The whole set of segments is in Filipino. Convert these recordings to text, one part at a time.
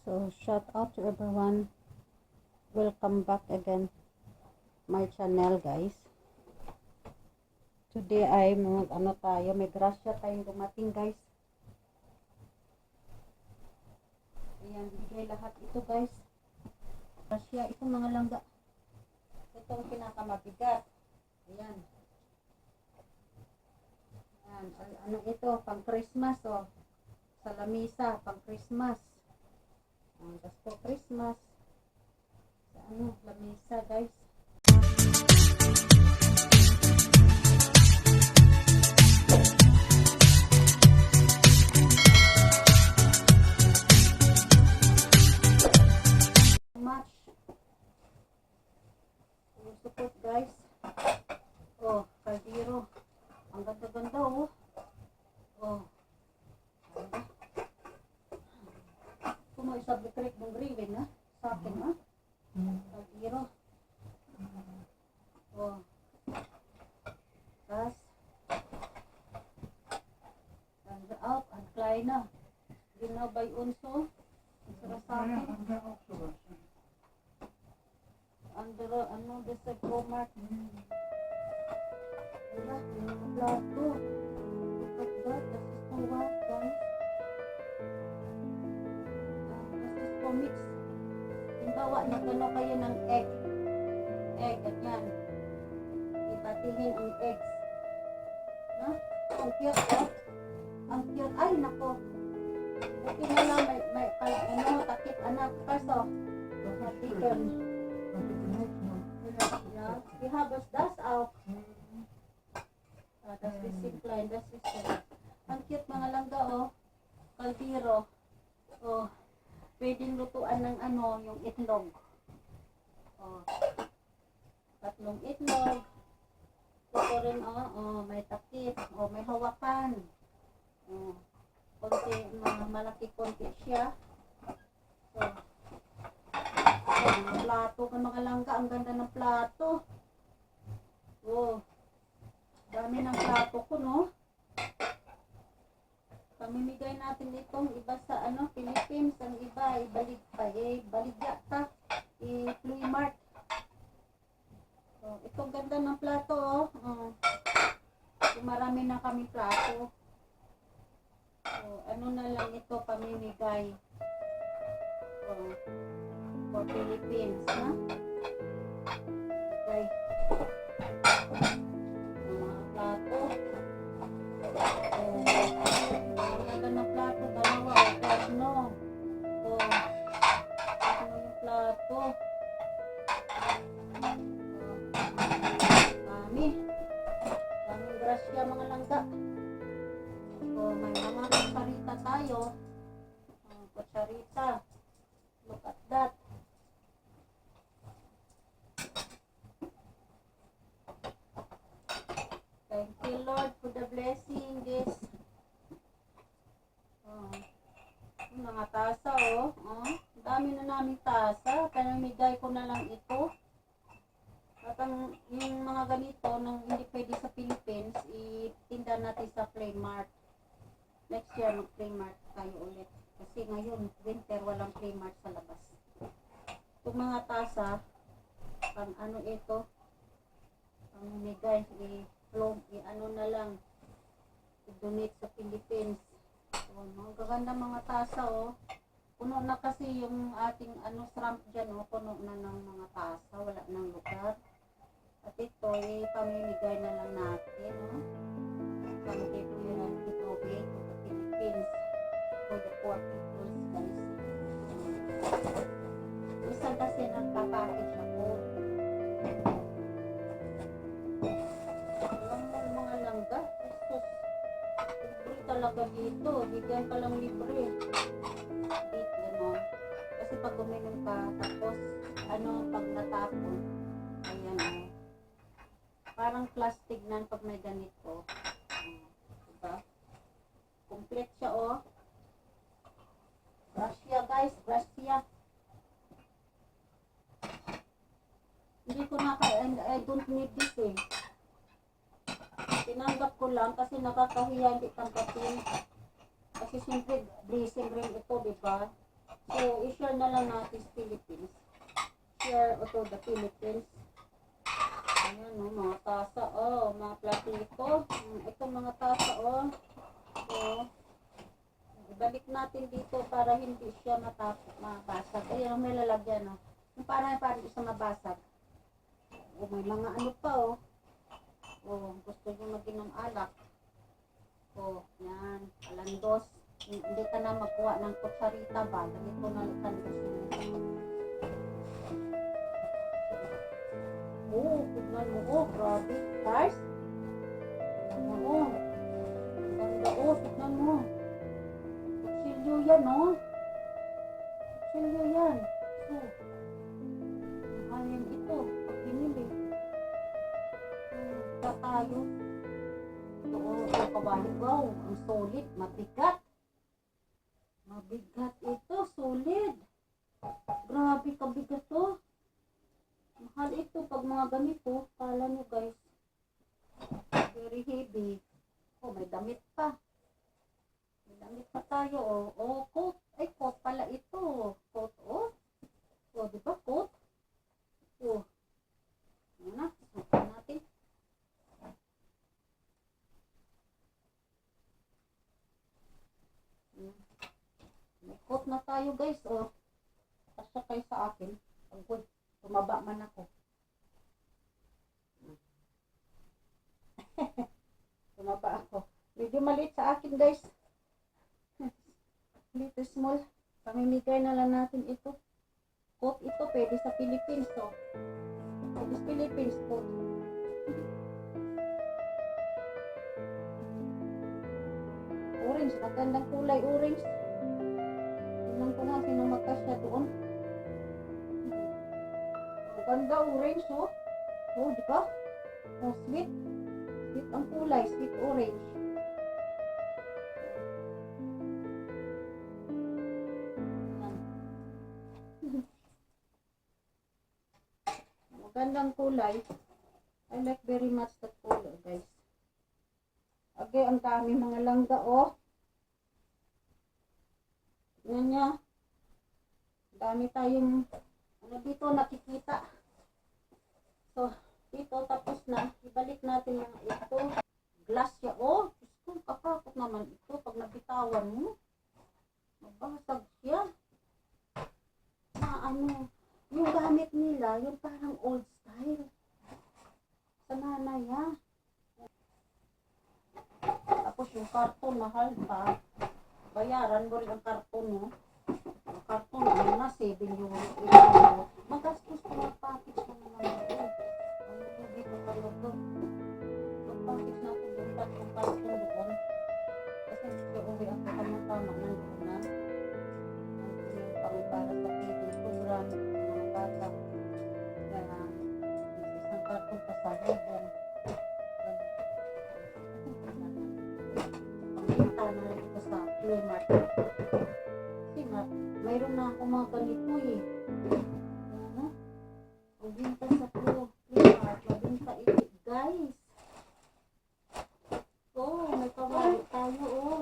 So shout out to everyone. Welcome back again my channel, guys. Today ay may grasya tayong dumating, guys. Ayan, bigay lahat ito, guys. Grasya, itong mga langga. Itong pinakamabigat. Ayan. Ayan, ano ito, pang Christmas, oh. Sa lamisa, pang Christmas. Tapos po Christmas. Sa lamisa, guys. Much. Yung support, guys. Oh, kaldero. Ang ganda-ganda, oh. Oh. Kung isa bikrik ng ribbon, ha? Sa akin, ha? Kaldero. Oh. Tapos, ganda out, ang klein na. Ginabay unso. Sara sa akin. Under, this is Walmart. Wala, yung plato. Look at that. This is for what, guys? This is for mix. Timbawa, nagano kayo ng egg. Egg, ganyan. Ibatihin ang eggs. Ha? Ang cute, oh. Ang cute. Ay, nako. Buti na lang, may takip anak. Kaso, matigan. Yeah, we have us das out. Das is simple, das is ang cute mga langga, oh. Kaldero. Oh, pwedeng lutuan ng yung itlog. Oh, tatlong itlog. Ito rin, may takip. Oh, may hawakan. Oh, konti, malaki konti siya. So, plato ng mga langga. Ang ganda ng plato. Oh, dami ng plato ko, no? Pamimigay natin itong iba sa Philippines. Ang iba, baligya ta. Flea Mart. So, itong ganda ng plato, oh. Marami na kami plato. So, na lang ito pamimigay. Oh, for Philippines, ha? Okay. Mga plato. Ganda ng plato, dalawa. Terno. Yung plato. Daming grasya mga langga. May mga kutsarita tayo. Kutsarita. Look at that. Thank you, Lord, for the blessing. This mga tasa, oh. Dami na namin tasa. Pinamigay ko na lang ito. At yung mga ganito, nang hindi pwede sa Philippines, itinda natin sa Flea Mart. Next year, mag-Flea Mart tayo ulit. Kasi ngayon, winter, walang Flea Mart sa labas. Itong mga tasa, pang ito, pamimigay, na lang, i-donate sa Philippines. So, ang gaganda mga tasa, oh. Puno na kasi yung ating shrimp dyan, oh. Puno na ng mga tasa, wala nang lugar. At ito, pamimigay na lang natin, oh. Pamigay po yun ang donate sa Philippines for the poor peoples, guys. Minsan kasi nagpapackage ako. Mga langga, libre talaga dito. Bigyan ka lang libre. Dito, gano'n. Kasi pag uminom ka, tapos, pag natapon, ayan, oh. Parang plastic na pag may ganito. Diba? Complete siya, oh. Grasya, guys. Grasya. Hindi ko I don't need this, eh. Tinanggap ko lang kasi nakakahiya hindi tanggapin. Kasi siyempre, blessing rin ito, diba? So, i-share na lang natin sa Philippines. Share to the Philippines. Ayan, oh, mga tasa, oh, mga platito. Ito mga tasa, oh. So, ibalik natin dito para hindi siya mabasag. Ayan, may lalagyan, oh. Yung parang isa mabasag. Oh, may mga ano pa, oh. Oh, gusto nyo mag-inom alak. Oh, yan, alandos. Hindi ka na magkuha ng kutsarita ba? Ganito na alandos mo. Oh, tignan mo, oh, grabe. Guys, tignan mo, oh. Ang ganda, oh, tignan mo. Kutsilyo yan, oh. Kutsilyo yan. So, mahalin ito. Pag binili. Tayo. Ito, oh, kabayo. Wow, ang solid. Mabigat. Mabigat ito, solid. Grabe, kabigat to. Mahal ito pag mga ganito. Kala nyo guys. Very heavy. Oh, may damit pa. May damit pa tayo, oh. Oh, coat. Ay, coat pala ito. Coat, oh. Oh, di ba, coat? Oh. Ano na? Susukan natin. May coat na tayo guys, oh. Kasya kayo sa akin. Pagod, tumaba man ako. Tumaba ako. Medyo maliit sa akin guys. Little small. Pamimigay na lang natin ito. Coat ito, pwede sa Philippines, oh. Pwede sa Philippines, coat. Orange, magandang kulay orange. Tingnan ko nga sino magkasya doon. Ang ganda orange, oh. Oh, di ba? Oh, sweet. Sweet ang kulay, sweet orange. Magandang kulay. I like very much that color, guys. Okay, ang dami mga langga, oh. Tingnan niya. Dami tayong ano dito nakikita. So, dito tapos na. Ibalik natin mga ito. Glass siya, oh. Diyos ko, kakakot naman ito. Pag nabitawan mo, mabasag siya. Ano, yung gamit nila, yung parang old style. Sa nanay, ha. Tapos yung karton, mahal pa. Bayaran mo rin ang karton, no? Ang karton, ano na, 7 euro, 8 euro. Magastos ko mag-package na naman ito. Ano, hindi ko kayo ito. Mag-package na ako doon, tatlong karton doon. Kasi uwi ako tama-tama, nandoon na. Nandoon yung pang-para sa feeding program, mga bata. Kaya, isang karton pa sa lubong. Pagkita na rin ito sa Play Market. Kasi nga, mayroon na ako mga ganito eh. Ano? Magbinta sa Play Market. Magbinta ito, guys. Oh, may kawali tayo, oh.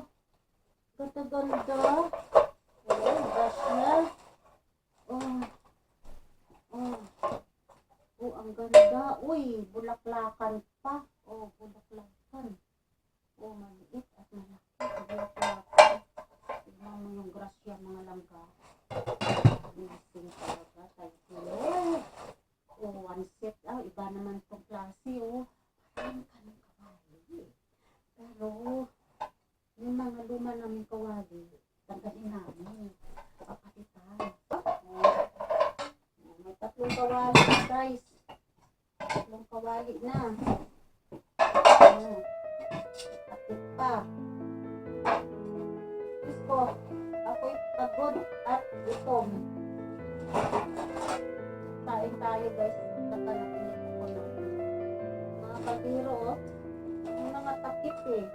Ganda-ganda. Oh, brush na. Oh. Oh. Oh, ang ganda. Uy, bulaklakan pa. Oh, bulaklakan. Oh, maliit at malaki. Bulaklakan. Tignan mo yung grasya, mga langga. Amazing talaga. Thank you. Oh, one set. Oh, iba naman itong klase, oh. Parang kanong kawali. Pero, yung mga luma namin kawali, tanggalin namin. Kapatitan. Oh. May tatlong kawali, guys. Tatlong kawali na. Kapit pa. Gusto, ako'y pagod at gutom. Kain tayo, guys. Saka na pinito ko na. Mga kabiro, oh. Yung mga takip, eh.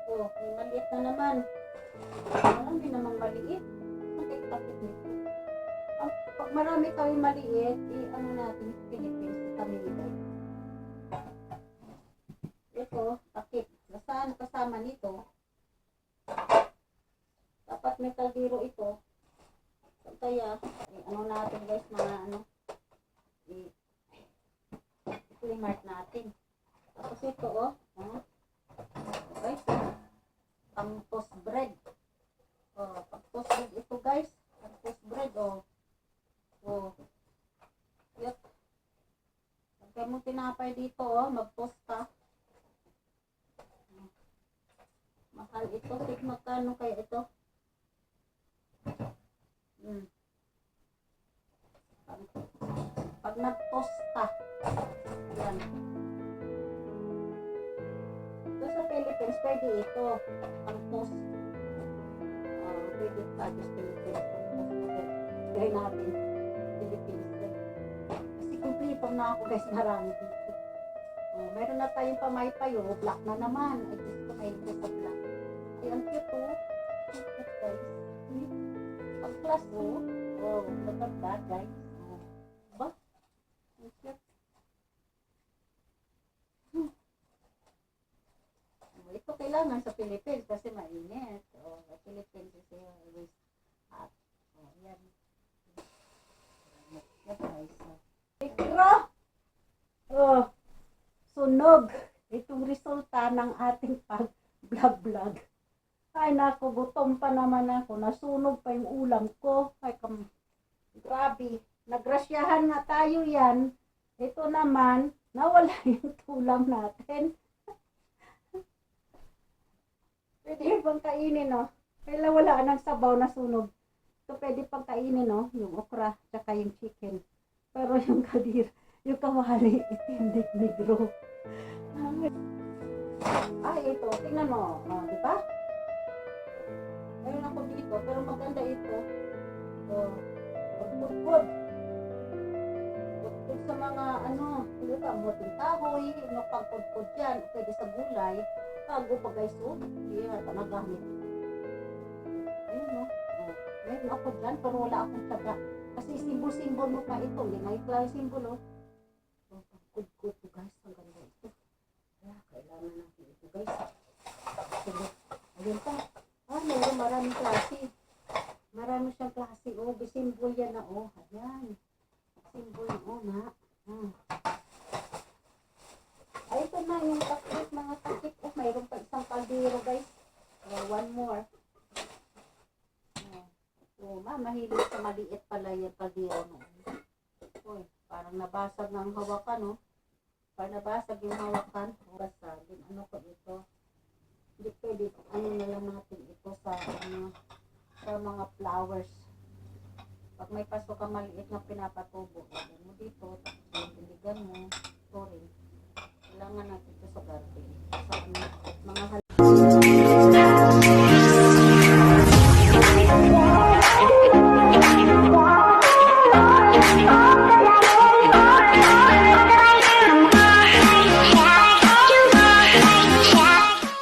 Oh, may maliit na naman. Parang di naman maliit. Ang takip nito. Pag marami kami maliit, ano natin, Philippines, kami nila. Ito, takip. Nasaan kasama nito? Dapat may kaldero ito. kaya, ano natin guys, mga ano, i-mart natin. Tapos ito, guys, pang toast bread. Pang toast bread ito guys, pang toast bread, yun. Lagay mo tinapay dito, mag-toast ka. Mahal ito, magkano kaya ito? Pag nag-toast ka, yan. Ito sa Philippines, pwede ito, ang toast. Pwede pa sa Philippines, ang toast. Try natin, Philippines. Kasi kumplito na ako guys, marami dito. Meron na tayong pamaypayo, black na naman. Ay, gusto may ito sa black. Ay, ang cute cute guys. Ang class look at that guys. Ba? Ang cute. Ito kailangan sa Philippines kasi mainit. Sa Philippines is always hot. Yan. Yan guys. Ikra! Sunog. Itong resulta ng ating pag-vlog. Ay nako, gutom pa naman ako. Nasunog pa yung ulam ko. Ay grabe. Nagrasyahan nga tayo yan. Ito naman, nawala yung tulang natin. Pwede yung pang kainin, Kaya wala ng sabaw na sunog. So, pwede pang kainin, yung okra, tsaka yung chicken. Pero yung kadir, yung kawali, itim negro. Ito, tingnan mo. Di ba? Meron ako dito, pero maganda ito. Pagpudpud. Pagpud sa mga, hindi ka, muting kahoy, pagpudpud yan, pwede sa gulay. Bago pa guys, hindi na nagamit. Ayun, meron ako dyan, pero wala akong tiyaga. Kasi simbol-simbol mo pa ito, hindi na yung simbol, pagpudpud to guys, ang ganda ito. Kailangan natin ito guys. Ayun pa. Meron maraming klase. Marami siyang klase. Bisimbol yan na. Ayan. Simbol na. Ito na yung takip, mga takip. Mayroon pa isang kaldero guys. One more. Mahilig sa maliit pala yung kaldero noon. Parang nabasag ng hawakan, Parang nabasag yung hawakan. Basag. Ano ko ito? Hindi pwede. Na lang natin ito sa mga flowers. Pag may pasok ka maliit na pinapatubo, lagyan mo dito, tapos diligan mo, ito rin. Kailangan natin ito sa garden. Sa mga